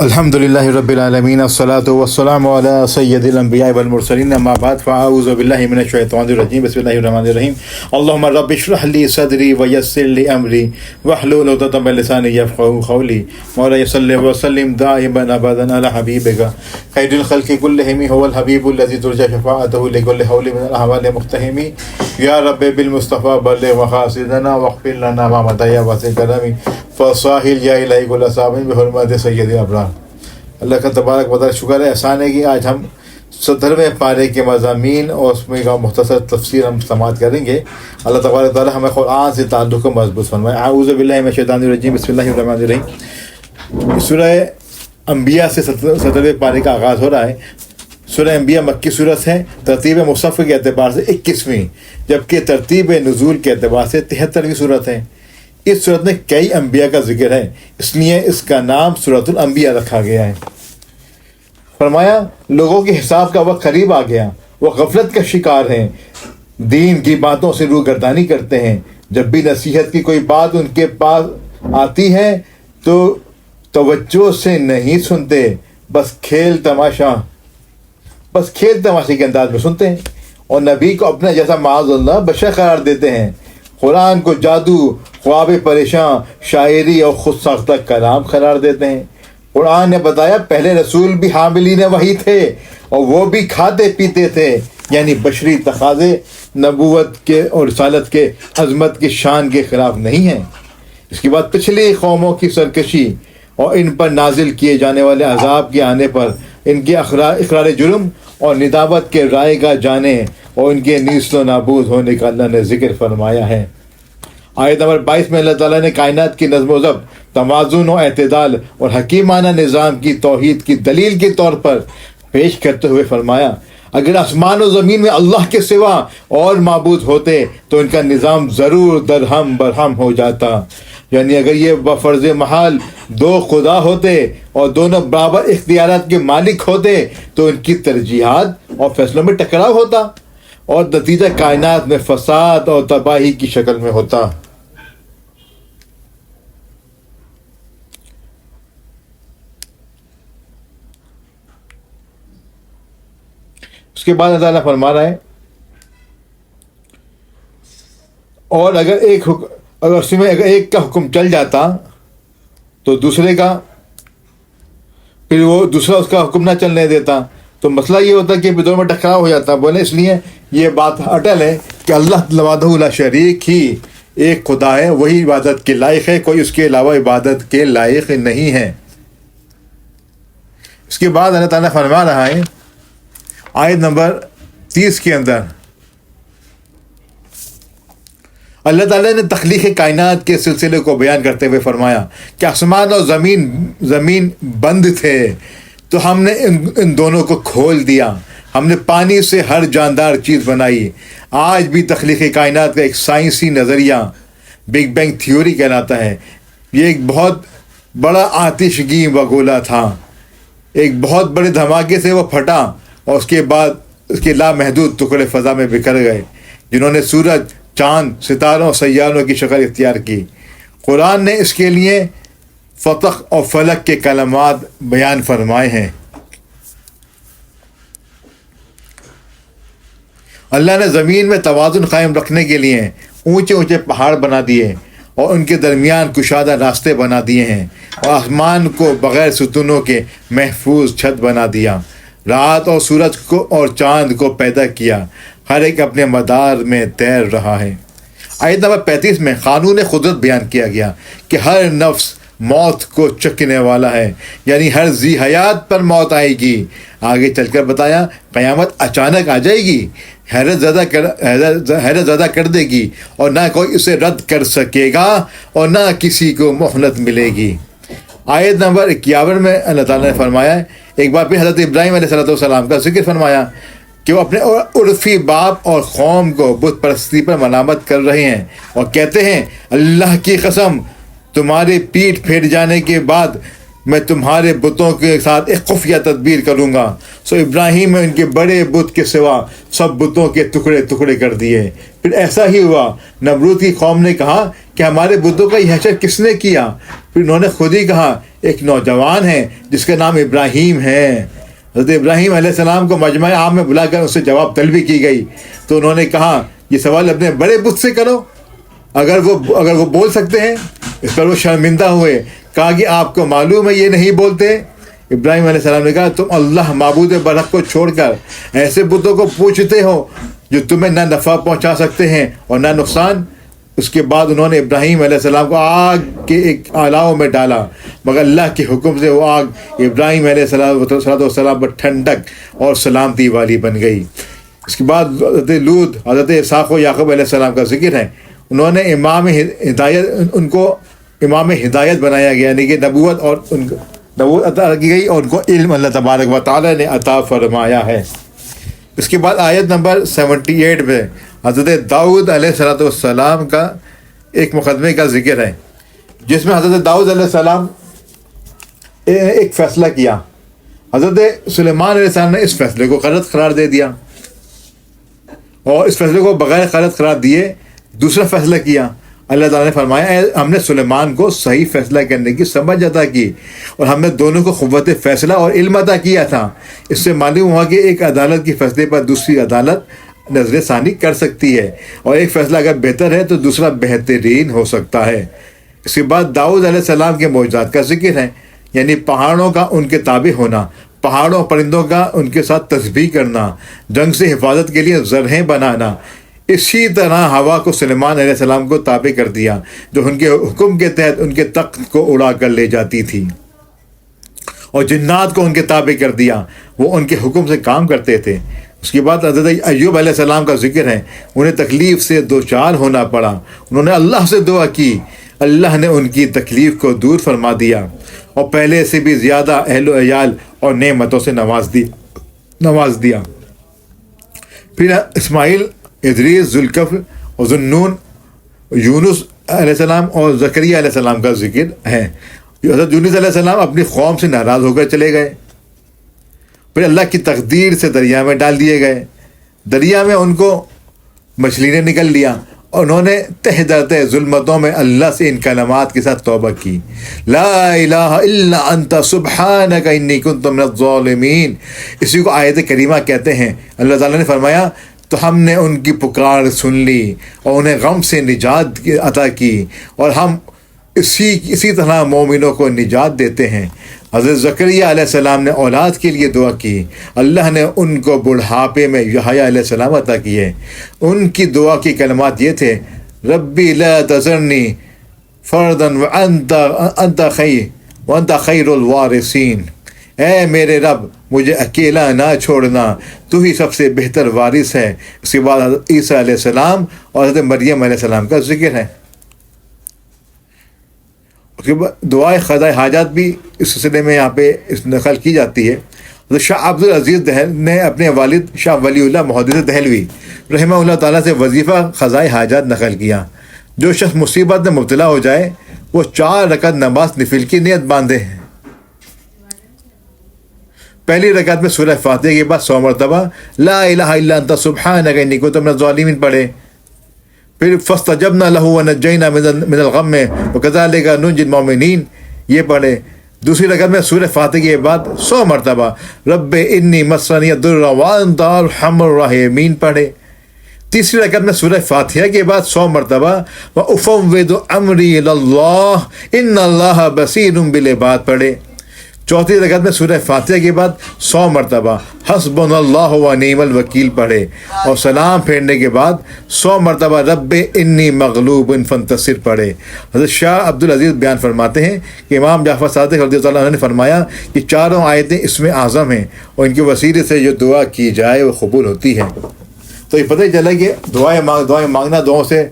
الحمدللہ رب العالمین الصلاۃ والسلام علی سید الانبیاء والمرسلین اما بعد فاعوذ باللہ من الشیطان الرجیم بسم اللہ الرحمن الرحیم اللہم رب اشرح لی صدری ویسر لی امری واحلل عقدۃ من لسانی یفقہوا قولی مولا صلی وسلم دائما ابدا علی حبیبک خیر الخلق کلہم هو الحبیب الذی ترجى شفاعته لكل حول من الاحوال مقتحم یا رب بالمصطفى بلغ مقاصدنا واغفر لنا ما مضى یا واسع کرم فصاحل یا الہی کل صاحب بحرمت سید الابرار۔ اللہ کا تبارک و تعالی شکر ہے، احسان ہے کہ آج ہم 17ویں پارے کے مضامین اور اس میں کا مختصر تفسیر ہم سماعت کریں گے۔ اللہ تبارک و تعالی ہمیں قرآن سے تعلق کو مضبوط فرمائے۔ اعوذ باللہ من الشیطان الرجیم بسم اللہ الرحمن الرحیم۔ سورہ انبیاء سے 17ویں پارے کا آغاز ہو رہا ہے۔ سورہ انبیاء مکی صورت ہے، ترتیب مصحف کے اعتبار سے 21ویں، جبکہ ترتیب نزول کے اعتبار سے 73ویں صورت ہے۔ اس صورت میں کئی انبیاء کا ذکر ہے، اس لیے اس کا نام سورۃ الانبیاء رکھا گیا ہے۔ فرمایا لوگوں کے حساب کا وقت قریب آ گیا، وہ غفلت کا شکار ہیں، دین کی باتوں سے روگردانی کرتے ہیں۔ جب بھی نصیحت کی کوئی بات ان کے پاس آتی ہے تو توجہ سے نہیں سنتے، بس کھیل تماشے کے انداز میں سنتے ہیں، اور نبی کو اپنا جیسا معاذ اللہ بشر قرار دیتے ہیں۔ قرآن کو جادو، خواب پریشاں، شاعری اور خود ساختہ کلام قرار دیتے ہیں۔ قرآن نے بتایا پہلے رسول بھی حاملین وحی تھے اور وہ بھی کھاتے پیتے تھے، یعنی بشری تقاضے نبوت کے اور رسالت کے عظمت کی شان کے خلاف نہیں ہیں۔ اس کے بعد پچھلی قوموں کی سرکشی اور ان پر نازل کیے جانے والے عذاب کے آنے پر ان کے اقرار جرم اور ندامت کے رائے گاہ جانے اور ان کے نیست و نابود ہونے کا اللہ نے ذکر فرمایا ہے۔ آیت نمبر 22 میں اللہ تعالیٰ نے کائنات کی نظم و ضبط، توازن و اعتدال اور حکیمانہ نظام کی توحید کی دلیل کے طور پر پیش کرتے ہوئے فرمایا اگر آسمان و زمین میں اللہ کے سوا اور معبود ہوتے تو ان کا نظام ضرور درہم برہم ہو جاتا، یعنی اگر یہ بفرض محال دو خدا ہوتے اور دونوں برابر اختیارات کے مالک ہوتے تو ان کی ترجیحات اور فیصلوں میں ٹکراؤ ہوتا اور نتیجہ کائنات میں فساد اور تباہی کی شکل میں ہوتا۔ اس کے بعد اللہ تعالیٰ فرما رہا ہے اور اگر ایک کا حکم چل جاتا تو دوسرے کا، پھر وہ دوسرا اس کا حکم نہ چلنے دیتا تو مسئلہ یہ ہوتا کہ دونوں میں ٹکراؤ ہو جاتا۔ بولے اس لیے یہ بات اٹل ہے کہ اللہ وحدہ لا شریک ہی ایک خدا ہے، وہی عبادت کے لائق ہے، کوئی اس کے علاوہ عبادت کے لائق نہیں ہے۔ اس کے بعد اللہ تعالیٰ فرما رہا ہے آیت نمبر 30 کے اندر اللہ تعالیٰ نے تخلیق کائنات کے سلسلے کو بیان کرتے ہوئے فرمایا کہ آسمان اور زمین بند تھے تو ہم نے ان دونوں کو کھول دیا، ہم نے پانی سے ہر جاندار چیز بنائی۔ آج بھی تخلیق کائنات کا ایک سائنسی نظریہ بگ بینگ تھیوری کہلاتا ہے۔ یہ ایک بہت بڑا آتش گیر وگولا تھا، ایک بہت بڑے دھماکے سے وہ پھٹا اور اس کے بعد اس کے لامحدود ٹکڑے فضا میں بکھر گئے، جنہوں نے سورج، چاند، ستاروں اور سیاروں کی شکل اختیار کی۔ قرآن نے اس کے لیے فتح اور فلک کے کلمات بیان فرمائے ہیں۔ اللہ نے زمین میں توازن قائم رکھنے کے لیے اونچے اونچے پہاڑ بنا دیے اور ان کے درمیان کشادہ راستے بنا دیے ہیں، اور آسمان کو بغیر ستونوں کے محفوظ چھت بنا دیا۔ رات اور سورج کو اور چاند کو پیدا کیا، ہر ایک اپنے مدار میں تیر رہا ہے۔ آیت نمبر 35 میں قانون قدرت بیان کیا گیا کہ ہر نفس موت کو چکنے والا ہے، یعنی ہر ذی حیات پر موت آئے گی۔ آگے چل کر بتایا قیامت اچانک آ جائے گی، حیرت زدہ کر دے گی، اور نہ کوئی اسے رد کر سکے گا اور نہ کسی کو مہلت ملے گی۔ آیت نمبر 51 میں اللہ تعالیٰ نے فرمایا ایک بار پھر حضرت ابراہیم علیہ السلام کا ذکر فرمایا کہ وہ اپنے عرفی باپ اور قوم کو بت پرستی پر ملامت کر رہے ہیں اور کہتے ہیں اللہ کی قسم تمہاری پیٹھ پھیر جانے کے بعد میں تمہارے بتوں کے ساتھ ایک خفیہ تدبیر کروں گا۔ سو ابراہیم نے ان کے بڑے بت کے سوا سب بتوں کے ٹکڑے ٹکڑے کر دیے، پھر ایسا ہی ہوا، نمرود کی قوم نے کہا کہ ہمارے بتوں کا یہ حشر کس نے کیا؟ پھر انہوں نے خود ہی کہا ایک نوجوان ہے جس کا نام ابراہیم ہے۔ حضرت ابراہیم علیہ السلام کو مجمع عام میں بلا کر اس سے جواب طلبی کی گئی، تو انہوں نے کہا یہ سوال اپنے بڑے بت سے کرو، اگر وہ بول سکتے ہیں۔ اس پر وہ شرمندہ ہوئے، کہا کہ آپ کو معلوم ہے یہ نہیں بولتے۔ ابراہیم علیہ السلام نے کہا تم اللہ معبود برحق کو چھوڑ کر ایسے بتوں کو پوچھتے ہو جو تمہیں نہ نفع پہنچا سکتے ہیں اور نہ نقصان۔ اس کے بعد انہوں نے ابراہیم علیہ السلام کو آگ کے ایک آلاؤں میں ڈالا، مگر اللہ کے حکم سے وہ آگ ابراہیم علیہ السلام پر ٹھنڈک اور سلامتی والی بن گئی۔ اس کے بعد حضرت لوط، حضرت اسحاق و یعقوب علیہ السلام کا ذکر ہے۔ انہوں نے ان کو امام ہدایت بنایا گیا، یعنی کہ نبوت عطا کی گئی اور ان کو علم اللہ تبارک و تعالی نے عطا فرمایا ہے۔ اس کے بعد آیت نمبر 78 میں حضرت داؤد علیہ السلام کا ایک مقدمے کا ذکر ہے، جس میں حضرت داؤد علیہ السلام ایک فیصلہ کیا۔ حضرت سلیمان علیہ السلام نے اس فیصلے کو غلط قرار دے دیا، اور اس فیصلے کو بغیر غلط قرار دیے دوسرا فیصلہ کیا۔ اللہ تعالیٰ نے فرمایا ہم نے سلیمان کو صحیح فیصلہ کرنے کی سمجھ عطا کی، اور ہم نے دونوں کو قوت فیصلہ اور علم عطا کیا تھا۔ اس سے معلوم ہوا کہ ایک عدالت کے فیصلے پر دوسری عدالت نظر ثانی کر سکتی ہے، اور ایک فیصلہ اگر بہتر ہے تو دوسرا بہترین ہو سکتا ہے۔ اس کے بعد داؤد علیہ السلام کے معجزات کا ذکر ہے، یعنی پہاڑوں کا ان کے تابع ہونا، پہاڑوں پرندوں کا ان کے ساتھ تسبیح کرنا، جنگ سے حفاظت کے لیے زرہیں بنانا۔ اسی طرح ہوا کو سلیمان علیہ السلام کو تابع کر دیا، جو ان کے حکم کے تحت ان کے تخت کو اڑا کر لے جاتی تھی، اور جنات کو ان کے تابع کر دیا، وہ ان کے حکم سے کام کرتے تھے۔ اس کے بعد حضرت ایوب علیہ السلام کا ذکر ہے، انہیں تکلیف سے دوچار ہونا پڑا، انہوں نے اللہ سے دعا کی، اللہ نے ان کی تکلیف کو دور فرما دیا، اور پہلے سے بھی زیادہ اہل و عیال اور نعمتوں سے نواز دیا۔ پھر اسماعیل، ادریس، ذوالکفل اور ذوالنون، یونس علیہ السلام اور زکریا علیہ السلام کا ذکر ہے۔ حضرت یونس علیہ السلام اپنی قوم سے ناراض ہو کر چلے گئے، پھر اللہ کی تقدیر سے دریا میں ڈال دیے گئے۔ دریا میں ان کو مچھلی نے نکل لیا، اور انہوں نے تہ در تہ ظلمتوں میں اللہ سے ان کلمات کے ساتھ توبہ کی، لا الہ الا انت سبحانک انی کنت من الظالمین۔ اسی کو آیت کریمہ کہتے ہیں۔ اللہ تعالیٰ نے فرمایا تو ہم نے ان کی پکار سن لی اور انہیں غم سے نجات عطا کی، اور ہم اسی طرح مومنوں کو نجات دیتے ہیں۔ حضرت زکریا علیہ السلام نے اولاد کے لیے دعا کی، اللہ نے ان کو بڑھاپے میں یحییٰ علیہ السلام عطا کیے۔ ان کی دعا کی کلمات یہ تھے، ربی لا تذرنی فردا وانت خیر الوارثین، اے میرے رب مجھے اکیلا نہ چھوڑنا، تو ہی سب سے بہتر وارث ہے۔ اس کے بعد حضرت عیسیٰ علیہ السلام اور حضرت مریم علیہ السلام کا ذکر ہے۔ اس کے بعد دعائے قضائے حاجات بھی اس سلسلے میں یہاں پہ نقل کی جاتی ہے۔ حضرت شاہ عبدالعزیز نے اپنے والد شاہ ولی اللہ محدث دہلوی رحمہ اللہ تعالیٰ سے وظیفہ قضائے حاجات نقل کیا، جو شخص مصیبت میں مبتلا ہو جائے وہ 4 رکعت نماز نفل کی نیت باندھے ہیں۔ پہلی رکعت میں سورہ فاتحہ کے بعد 100 مرتبہ لا الہ الا انت سبحانک انی کنت من الظالمین پڑھے، پھر فاستجبنا لہ ونجینا من الغم وکذالک ننجی المؤمنین یہ پڑھے۔ دوسری رکعت میں سورہ فاتحہ کے بعد 100 مرتبہ رب انی مسنی الضر وانت ارحم الراحمین پڑھے۔ تیسری رکعت میں سورہ فاتحہ کے بعد 100 مرتبہ وافوض امری الی اللہ ان اللہ بصیر بالعباد پڑھے۔ چوتھی رکعت میں سورہ فاتحہ کے بعد 100 مرتبہ حسبنا اللہ و نعم الوکیل پڑھے، اور سلام پھیرنے کے بعد 100 مرتبہ رب انی مغلوب فانتصر پڑھے۔ حضرت شاہ عبدالعزیز بیان فرماتے ہیں کہ امام جعفر صادق رضی اللہ عنہ نے فرمایا کہ 4 آیتیں اس میں اعظم ہیں، اور ان کے وسیلے سے جو دعا کی جائے وہ قبول ہوتی ہے۔ تو یہ پتہ ہی چلا کہ دعائیں مانگنا، دعاؤں سے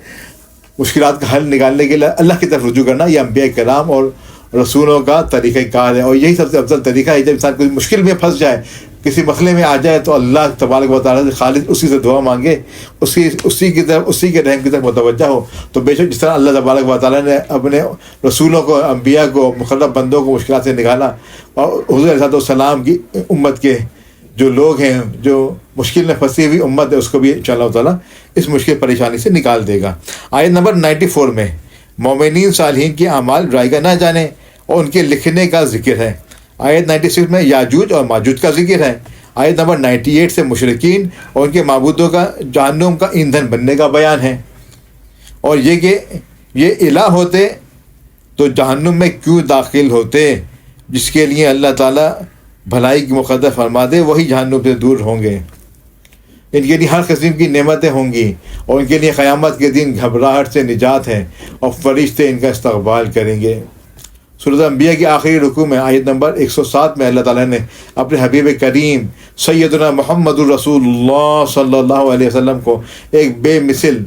مشکلات کا حل نکالنے کے لیے اللہ کی طرف رجوع کرنا، یہ انبیاء کرام اور رسولوں کا طریقہ کار ہے، اور یہی سب سے افضل طریقہ ہے۔ جب انسان کوئی مشکل میں پھنس جائے، کسی مسئلے میں آ جائے، تو اللہ تبارک و تعالیٰ سے خالص اسی سے دعا مانگے، اسی کی طرف، اسی کے رحم کی طرف متوجہ ہو، تو بے شک جس طرح اللہ تبارک و تعالیٰ نے اپنے رسولوں کو، انبیاء کو، مقرب بندوں کو مشکلات سے نکالا، اور حضور علیہ السلام کی امت کے جو لوگ ہیں، جو مشکل میں پھنسی ہوئی امت ہے اس کو بھی انشاءاللہ تعالیٰ اس مشکل پریشانی سے نکال دے گا۔ آیت نمبر 94 میں مومنین صالحین کے اعمال رائگاں نہ جانے اور ان کے لکھنے کا ذکر ہے۔ آیت 96 میں یاجوج اور ماجوج کا ذکر ہے۔ آیت نمبر 98 سے مشرکین اور ان کے معبودوں کا جہنم کا ایندھن بننے کا بیان ہے، اور یہ کہ یہ الہ ہوتے تو جہنم میں کیوں داخل ہوتے، جس کے لیے اللہ تعالیٰ بھلائی کی مقدر فرما دے وہی جہنم سے دور ہوں گے۔ ان کے لیے ہر قسم کی نعمتیں ہوں گی، اور ان کے لیے قیامت کے دن گھبراہٹ سے نجات ہے، اور فرشتے ان کا استقبال کریں گے۔ سورۃ انبیاء کی آخری رکوع میں آیت نمبر 107 میں اللہ تعالیٰ نے اپنے حبیب کریم سیدنا محمد الرسول اللہ صلی اللہ علیہ وسلم کو ایک بے مثل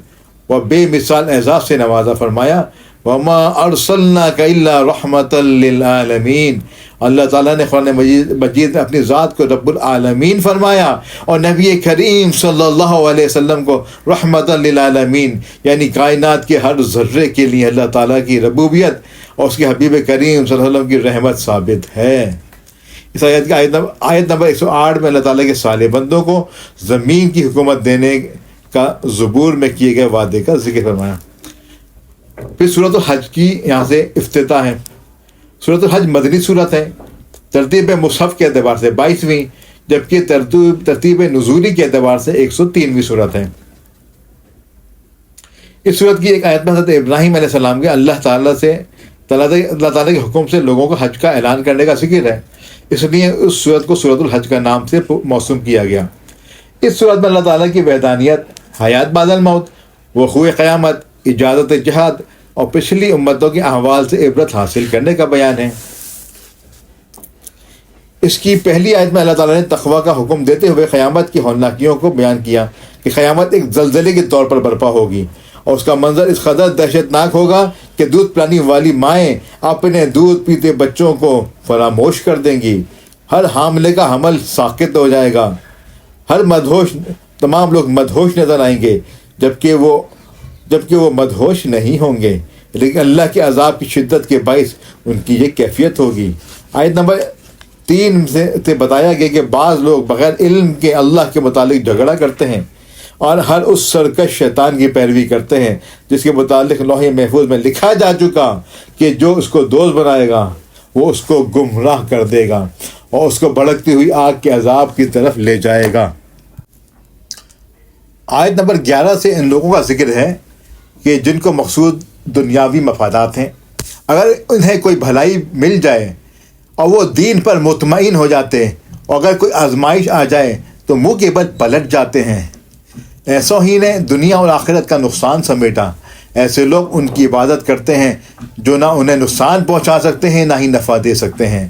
و بے مثال اعزاز سے نوازا، فرمایا وَمَا أَرْسَلْنَاكَ إِلَّا رَحْمَةً لِّلْعَالَمِينَ۔ اللہ تعالیٰ نے قرآن مجید میں اپنی ذات کو رب العالمین فرمایا، اور نبی کریم صلی اللہ علیہ وسلم کو رحمۃ للعالمین، یعنی کائنات کے ہر ذرے کے لیے اللہ تعالیٰ کی ربوبیت اور اس کے حبیب کریم صلی اللہ علیہ وسلم کی رحمت ثابت ہے۔ اس آیت کا آیت نمبر 108 میں اللہ تعالیٰ کے صالح بندوں کو زمین کی حکومت دینے کا زبور میں کیے گئے وعدے کا ذکر فرمایا۔ پھر سورۃ الحج کی یہاں سے افتتاح ہے۔ سورۃ الحج مدنی سورت ہے، ترتیب مصحف کے اعتبار سے 22ویں، جبکہ ترتیب نزولی کے اعتبار سے 103ویں سورت ہے۔ اس سورت کی ایک آیت میں حضرت ابراہیم علیہ السلام کے اللہ تعالیٰ کے حکم سے لوگوں کو حج کا اعلان کرنے کا ذکر ہے، اس لیے اس سورت کو سورۃ الحج کا نام سے موسوم کیا گیا۔ اس سورت میں اللہ تعالیٰ کی وحدانیت، حیات بعد الموت، وقوع قیامت، اجازت جہاد اور پچھلی امتوں کے احوال سے عبرت حاصل کرنے کا بیان ہے۔ اس کی پہلی آیت میں اللہ تعالیٰ نے تقوی کا حکم دیتے ہوئے قیامت کی ہولناکیوں کو بیان کیا کہ قیامت ایک زلزلے کے طور پر برپا ہوگی، اور اس کا منظر اس قدر دہشت ناک ہوگا کہ دودھ پلانے والی مائیں اپنے دودھ پیتے بچوں کو فراموش کر دیں گی، ہر حاملے کا حمل ساقط ہو جائے گا، تمام لوگ مدہوش نظر آئیں گے، جبکہ وہ مدہوش نہیں ہوں گے، لیکن اللہ کے عذاب کی شدت کے باعث ان کی یہ کیفیت ہوگی۔ آیت نمبر 3 سے بتایا گیا کہ بعض لوگ بغیر علم کے اللہ کے متعلق جھگڑا کرتے ہیں، اور ہر اس سرکش شیطان کی پیروی کرتے ہیں جس کے متعلق لوح محفوظ میں لکھا جا چکا کہ جو اس کو دوست بنائے گا وہ اس کو گمراہ کر دے گا اور اس کو بھڑکتی ہوئی آگ کے عذاب کی طرف لے جائے گا۔ آیت نمبر 11 سے ان لوگوں کا ذکر ہے کہ جن کو مقصود دنیاوی مفادات ہیں، اگر انہیں کوئی بھلائی مل جائے اور وہ دین پر مطمئن ہو جاتے، اور اگر کوئی آزمائش آ جائے تو منہ کے بل پلٹ جاتے ہیں۔ ایسوں ہی نے دنیا اور آخرت کا نقصان سمیٹا۔ ایسے لوگ ان کی عبادت کرتے ہیں جو نہ انہیں نقصان پہنچا سکتے ہیں نہ ہی نفع دے سکتے ہیں،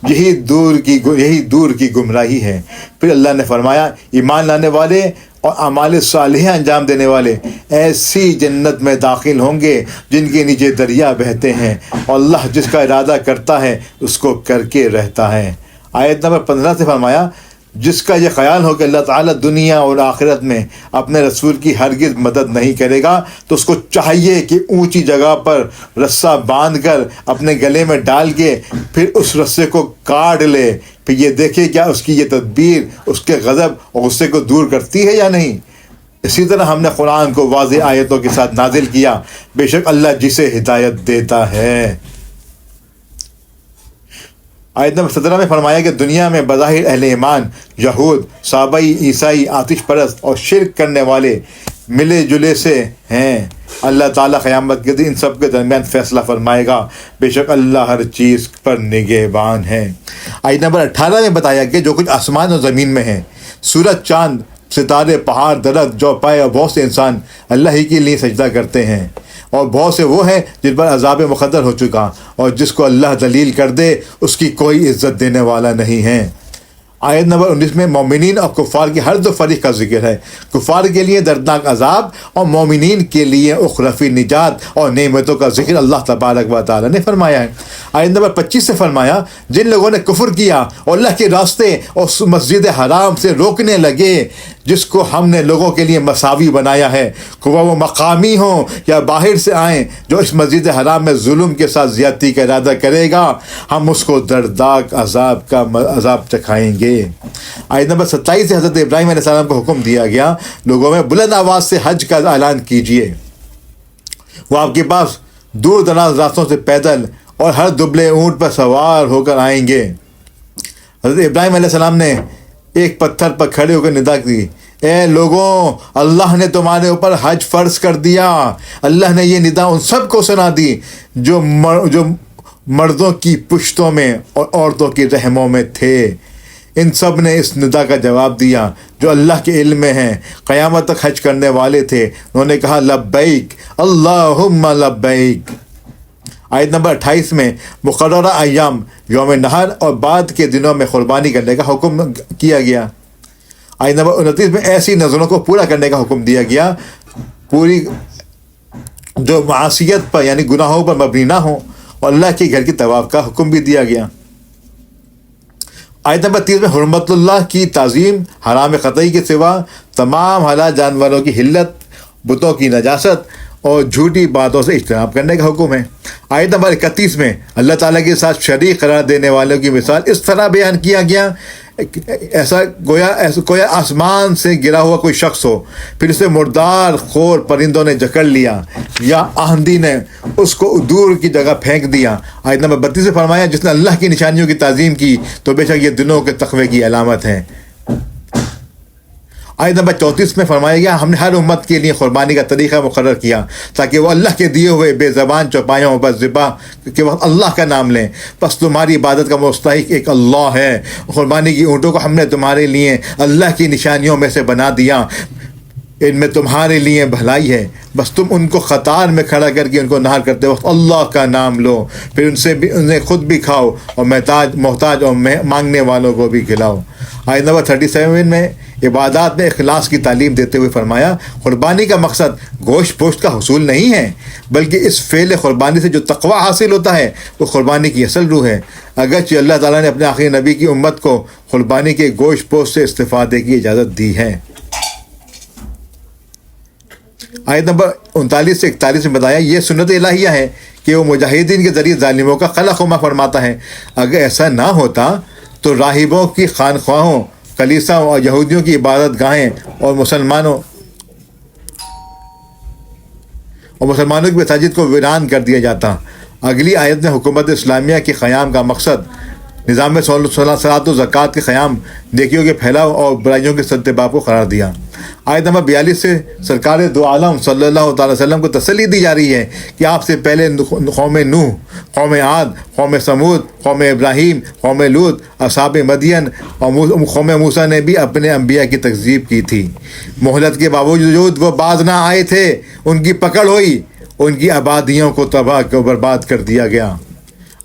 یہی دور کی گمراہی ہے۔ پھر اللہ نے فرمایا ایمان لانے والے اور اعمال صالحہ انجام دینے والے ایسی جنت میں داخل ہوں گے جن کے نیچے دریا بہتے ہیں، اور اللہ جس کا ارادہ کرتا ہے اس کو کر کے رہتا ہے۔ آیت نمبر 15 سے فرمایا جس کا یہ خیال ہو کہ اللہ تعالیٰ دنیا اور آخرت میں اپنے رسول کی ہرگز مدد نہیں کرے گا تو اس کو چاہیے کہ اونچی جگہ پر رسہ باندھ کر اپنے گلے میں ڈال کے پھر اس رسے کو کاٹ لے، پھر یہ دیکھے کیا اس کی یہ تدبیر اس کے غضب اور غصے کو دور کرتی ہے یا نہیں۔ اسی طرح ہم نے قرآن کو واضح آیتوں کے ساتھ نازل کیا، بے شک اللہ جسے ہدایت دیتا ہے۔ آیت نمبر 17 میں فرمایا کہ دنیا میں بظاہر اہل ایمان، یہود، صابئی، عیسائی، آتش پرست اور شرک کرنے والے ملے جلے سے ہیں، اللہ تعالیٰ قیامت کے دن ان سب کے درمیان فیصلہ فرمائے گا، بے شک اللہ ہر چیز پر نگہبان ہے۔ آیت نمبر 18 میں بتایا کہ جو کچھ آسمان اور زمین میں ہے، سورج، چاند، ستارے، پہاڑ، درخت، جو پائے اور بہت سے انسان اللہ ہی کے لیے سجدہ کرتے ہیں، اور بہت سے وہ ہیں جن پر عذاب مقدر ہو چکا، اور جس کو اللہ ذلیل کر دے اس کی کوئی عزت دینے والا نہیں ہے۔ آیت نمبر 19 میں مومنین اور کفار کے ہر دو فریق کا ذکر ہے، کفار کے لیے دردناک عذاب اور مومنین کے لیے اخروی نجات اور نعمتوں کا ذکر اللہ تبارک و تعالیٰ نے فرمایا ہے۔ آیت نمبر 25 سے فرمایا جن لوگوں نے کفر کیا اور اللہ کے راستے اور مسجد حرام سے روکنے لگے جس کو ہم نے لوگوں کے لیے مساوی بنایا ہے، خواہ وہ مقامی ہوں یا باہر سے آئیں، جو اس مسجد حرام میں ظلم کے ساتھ زیادتی کا ارادہ کرے گا ہم اس کو دردناک عذاب چکھائیں گے۔ آیت نمبر 27 سے حضرت ابراہیم علیہ السلام کو حکم دیا گیا لوگوں میں بلند آواز سے حج کا اعلان کیجیے، وہ آپ کے پاس دور دراز راستوں سے پیدل اور ہر دبلے اونٹ پر سوار ہو کر آئیں گے۔ حضرت ابراہیم علیہ السلام نے ایک پتھر پر کھڑے ہو کر ندا کی، اے لوگوں، اللہ نے تمہارے اوپر حج فرض کر دیا۔ اللہ نے یہ ندا ان سب کو سنا دی جو مردوں کی پشتوں میں اور عورتوں کی رحموں میں تھے۔ ان سب نے اس ندا کا جواب دیا جو اللہ کے علم میں ہیں، قیامت تک حج کرنے والے تھے۔ انہوں نے کہا لبیک اللہم لبیک۔ آیت نمبر 28 میں مقررہ ایام یوم نحر اور بعد کے دنوں میں قربانی کرنے کا حکم کیا گیا۔ آیت نمبر 29 میں ایسی نظروں کو پورا کرنے کا حکم دیا گیا پوری جو معصیت پر یعنی گناہوں پر مبنی نہ ہوں، اور اللہ کے گھر کی طواف کا حکم بھی دیا گیا۔ آیت نمبر 30 میں حرمت اللہ کی تعظیم، حرام قطعی کے سوا تمام حلال جانوروں کی حلت، بتوں کی نجاست اور جھوٹی باتوں سے اجتناب کرنے کا حکم ہے۔ آیت نمبر 31 میں اللہ تعالیٰ کے ساتھ شریک قرار دینے والوں کی مثال اس طرح بیان کیا گیا ایسا گویا آسمان سے گرا ہوا کوئی شخص ہو، پھر اسے مردار خور پرندوں نے جکڑ لیا یا آندھی نے اس کو دور کی جگہ پھینک دیا۔ آیت نمبر 32 سے فرمایا جس نے اللہ کی نشانیوں کی تعظیم کی تو بے شک یہ دنوں کے تقوی کی علامت ہے۔ آیت نمبر 34 میں فرمایا گیا ہم نے ہر امت کے لیے قربانی کا طریقہ مقرر کیا تاکہ وہ اللہ کے دیے ہوئے بے زبان چوپایوں پر ذبح کے وقت اللہ کا نام لیں، پس تمہاری عبادت کا مستحق ایک اللہ ہے۔ قربانی کی اونٹوں کو ہم نے تمہارے لیے اللہ کی نشانیوں میں سے بنا دیا، ان میں تمہارے لیے بھلائی ہے، بس تم ان کو قطار میں کھڑا کر کے ان کو نہار کرتے وقت اللہ کا نام لو، پھر انہیں خود بھی کھاؤ اور محتاج اور مانگنے والوں کو بھی کھلاؤ۔ آیت نمبر 37 میں عبادات میں اخلاص کی تعلیم دیتے ہوئے فرمایا قربانی کا مقصد گوشت پوشت کا حصول نہیں ہے، بلکہ اس فعل قربانی سے جو تقوی حاصل ہوتا ہے وہ قربانی کی اصل روح ہے۔ اگرچہ اللہ تعالیٰ نے اپنے آخری نبی کی امت کو قربانی کے گوشت پوشت سے استفادے کی اجازت دی ہے۔ آیت نمبر 39 سے 41 میں بتایا یہ سنت الہیہ ہے کہ وہ مجاہدین کے ذریعے ظالموں کا خلا خما فرماتا ہے۔ اگر ایسا نہ ہوتا تو راہبوں کی خانخواہوں، کلیساؤں اور یہودیوں کی عبادت گاہیں اور مسلمانوں کی مساجد کو ویران کر دیا جاتا۔ اگلی آیت میں حکومت اسلامیہ کے قیام کا مقصد نظام صلاۃ و زکوٰۃ کے قیام، نیکیوں کے پھیلاؤ اور برائیوں کے سدباب کو قرار دیا۔ آیت نمبر 42 سے سرکار دو عالم صلی اللہ تعالی وسلم کو تسلی دی جا رہی ہے کہ آپ سے پہلے قوم نوح، قوم عاد، قوم سمود، قوم ابراہیم، قوم لوط، اصحاب مدین اور قوم موسیٰ نے بھی اپنے انبیاء کی تکذیب کی تھی۔ مہلت کے باوجود وہ باز نہ آئے تھے، ان کی پکڑ ہوئی، ان کی آبادیوں کو تباہ و برباد کر دیا گیا۔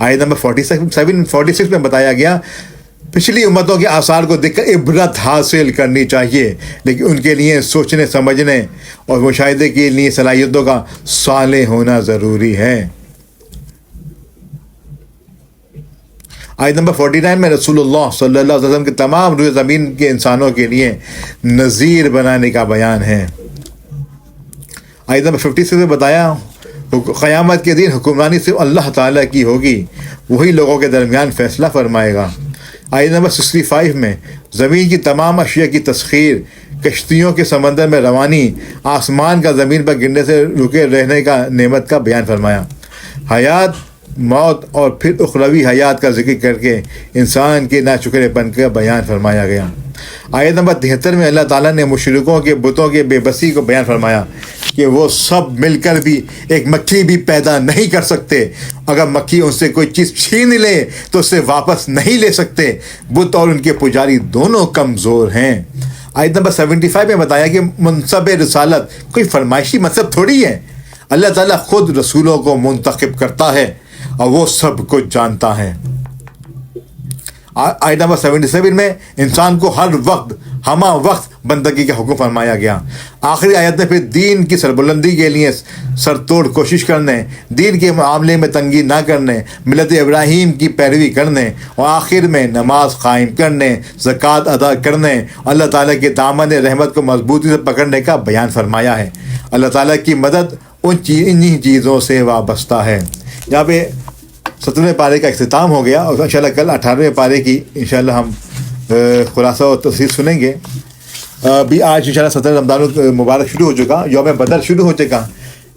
آیت نمبر 46 میں بتایا گیا پچھلی امتوں کے آثار کو دیکھ کر عبرت حاصل کرنی چاہیے، لیکن ان کے لیے سوچنے سمجھنے اور مشاہدے کے لیے صلاحیتوں کا صالح ہونا ضروری ہے۔ آیت نمبر 49 میں رسول اللہ صلی اللہ علیہ وسلم کے تمام روئے زمین کے انسانوں کے لیے نذیر بنانے کا بیان ہے۔ آیت نمبر 56 میں بتایا قیامت کے دن حکمرانی صرف اللہ تعالیٰ کی ہوگی، وہی لوگوں کے درمیان فیصلہ فرمائے گا۔ آیت نمبر 65 میں زمین کی تمام اشیاء کی تسخیر، کشتیوں کے سمندر میں روانی، آسمان کا زمین پر گرنے سے رکے رہنے کا نعمت کا بیان فرمایا۔ حیات، موت اور پھر اخروی حیات کا ذکر کر کے انسان کے ناشکرے پن کا بیان فرمایا گیا۔ آیت نمبر 73 میں اللہ تعالیٰ نے مشرکوں کے بتوں کے بے بسی کو بیان فرمایا کہ وہ سب مل کر بھی ایک مکھی بھی پیدا نہیں کر سکتے، اگر مکھی ان سے کوئی چیز چھین لے تو اسے واپس نہیں لے سکتے، بت اور ان کے پجاری دونوں کمزور ہیں۔ آیت نمبر 75 میں بتایا کہ منصب رسالت کوئی فرمائشی منصب تھوڑی ہے، اللہ تعالیٰ خود رسولوں کو منتخب کرتا ہے اور وہ سب کچھ جانتا ہے۔ آیت نمبر 77 میں انسان کو ہر وقت ہمہ وقت بندگی کا حکم فرمایا گیا۔ آخری آیت میں پھر دین کی سربلندی کے لیے سر توڑ کوشش کرنے، دین کے معاملے میں تنگی نہ کرنے، ملت ابراہیم کی پیروی کرنے اور آخر میں نماز قائم کرنے، زکوٰۃ ادا کرنے، اللہ تعالیٰ کے دامن رحمت کو مضبوطی سے پکڑنے کا بیان فرمایا ہے۔ اللہ تعالیٰ کی مدد انہی چیزوں سے وابستہ ہے۔ یہاں پہ 17ویں پارے کا اختتام ہو گیا اور انشاءاللہ کل 18ویں پارے کی انشاءاللہ ہم خلاصہ و تفصیل سنیں گے. ابھی آج انشاءاللہ 17 رمضان مبارک شروع ہو چکا، یوم بدر شروع ہو چکا.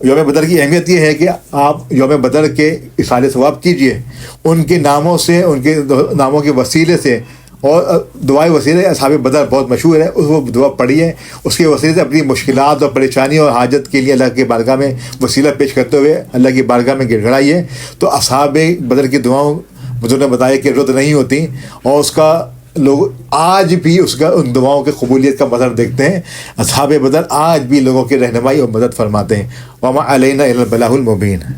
یوم بدر کی اہمیت یہ ہے کہ آپ یوم بدر کے اصال ثواب کیجئے، ان کے ناموں سے، ان کے ناموں کے وسیلے سے، اور دعائے وسیلے اصحاب بدر بہت مشہور ہے، وہ دعا پڑھیے، اس کے وسیلے سے اپنی مشکلات اور پریشانی اور حاجت کے لیے اللہ کی بارگاہ میں وسیلہ پیش کرتے ہوئے اللہ کی بارگاہ میں گڑ گڑائیے. تو اصحاب بدر کی دعاؤں بزرگ نے بتایا کہ رد نہیں ہوتی، اور اس کا لوگ آج بھی اس کا ان دعاؤں کی قبولیت کا منظر دیکھتے ہیں. اصحاب بدر آج بھی لوگوں کی رہنمائی اور مدد فرماتے ہیں. وما علینا الا البلاغ المبین.